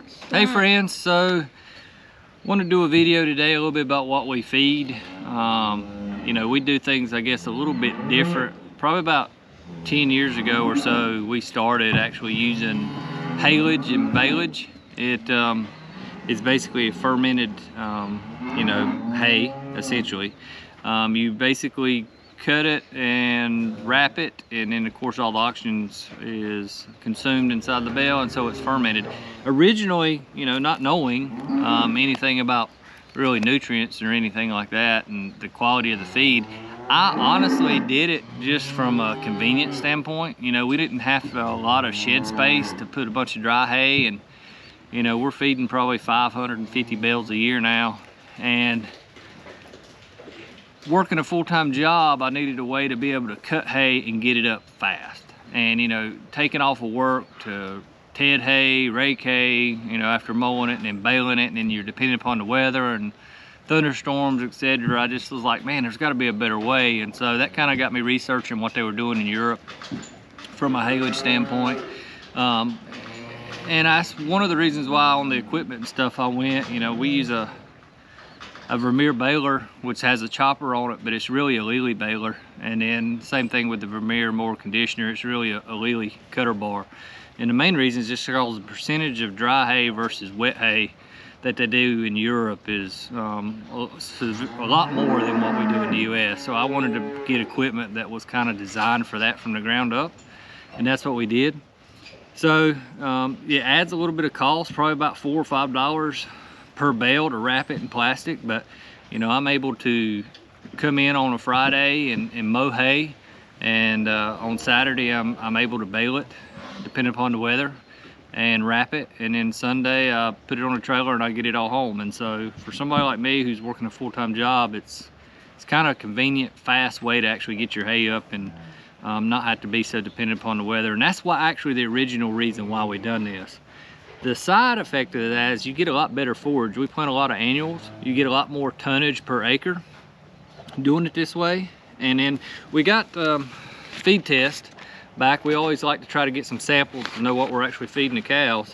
Hey friends, so want to do a video today a little bit about what we feed. You know, we do things I guess a little bit different. Probably about 10 years ago or so we started actually using haylage and baleage. It is basically a fermented you know, hay essentially. You basically cut it and wrap it, and then of course all the oxygen is consumed inside the bale, and so it's fermented. Originally, you know, not knowing anything about really nutrients or anything like that and the quality of the feed, I honestly did it just from a convenience standpoint. You know, we didn't have a lot of shed space to put a bunch of dry hay, and you know, we're feeding probably 550 bales a year now, and working a full-time job, I needed a way to be able to cut hay and get it up fast. And you know, taking off of work to ted hay, rake hay, you know, after mowing it and then baling it, and then you're depending upon the weather and thunderstorms, etc. I just was like, man, there's got to be a better way. And so that kind of got me researching what they were doing in Europe from a haylage standpoint. And that's one of the reasons why on the equipment and stuff I went. You know, we use a Vermeer baler, which has a chopper on it, but it's really a Lely baler. And then same thing with the Vermeer mower conditioner, it's really a Lely cutter bar. And the main reason is just because the percentage of dry hay versus wet hay that they do in Europe is a lot more than what we do in the US. So I wanted to get equipment that was kind of designed for that from the ground up, and that's what we did. So it adds a little bit of cost, probably about $4 or $5 per bale to wrap it in plastic, but you know, I'm able to come in on a Friday and mow hay, and on Saturday I'm able to bale it depending upon the weather and wrap it, and then Sunday I put it on a trailer and I get it all home. And so for somebody like me who's working a full-time job, it's kind of a convenient, fast way to actually get your hay up and not have to be so dependent upon the weather. And that's why actually the original reason why we done this. The side effect of that is you get a lot better forage. We plant a lot of annuals. You get a lot more tonnage per acre doing it this way. And then we got feed test back. We always like to try to get some samples to know what we're actually feeding the cows.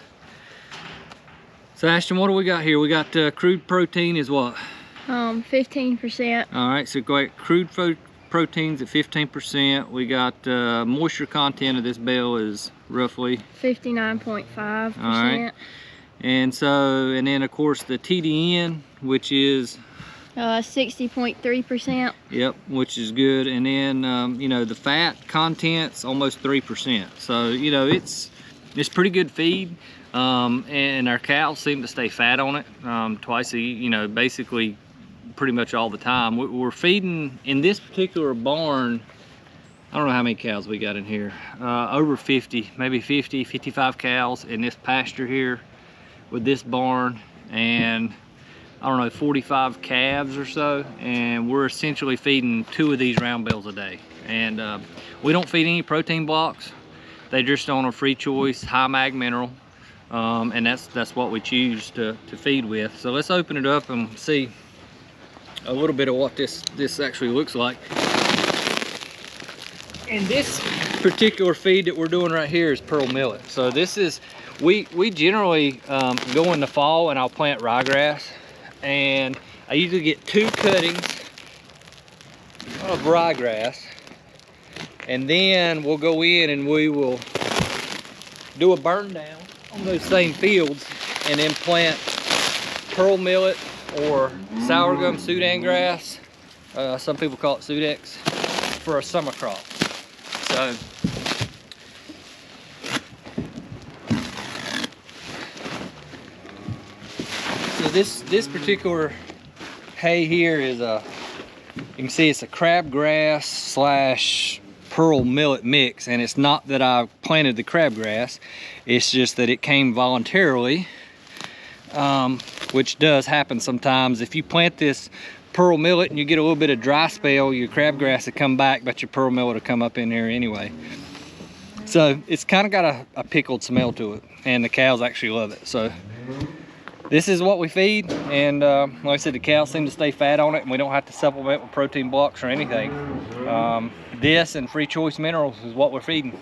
So Ashton, what do we got here? We got crude protein is what? 15%. All right, so go ahead, crude proteins at 15%. We got moisture content of this bale is roughly 59.5%. all right, and so, and then of course the TDN, which is 60.3%. yep, which is good. And then you know, the fat content's almost 3%, so you know, it's pretty good feed. And our cows seem to stay fat on it twice a, you know, basically pretty much all the time. We're feeding in this particular barn, I don't know how many cows we got in here, over 50, maybe 50, 55 cows in this pasture here with this barn, and I don't know, 45 calves or so, and we're essentially feeding 2 of these round bales a day. And we don't feed any protein blocks. They're just on a free choice high mag mineral, and that's what we choose to feed with. So let's open it up and see a little bit of what this actually looks like. And this particular feed that we're doing right here is pearl millet. So this is, we generally go in the fall and I'll plant ryegrass, and I usually get 2 cuttings of ryegrass, and then we'll go in and we will do a burn down on those same fields and then plant pearl millet or sorghum Sudan grass, some people call it Sudex, for a summer crop. So this particular hay here is you can see it's a crabgrass slash pearl millet mix, and it's not that I planted the crabgrass, it's just that it came voluntarily, which does happen sometimes. If you plant this pearl millet and you get a little bit of dry spell, your crabgrass will come back, but your pearl millet will come up in there anyway. So it's kind of got a pickled smell to it, and the cows actually love it. So this is what we feed, and like I said, the cows seem to stay fat on it, and we don't have to supplement with protein blocks or anything. This and free choice minerals is what we're feeding.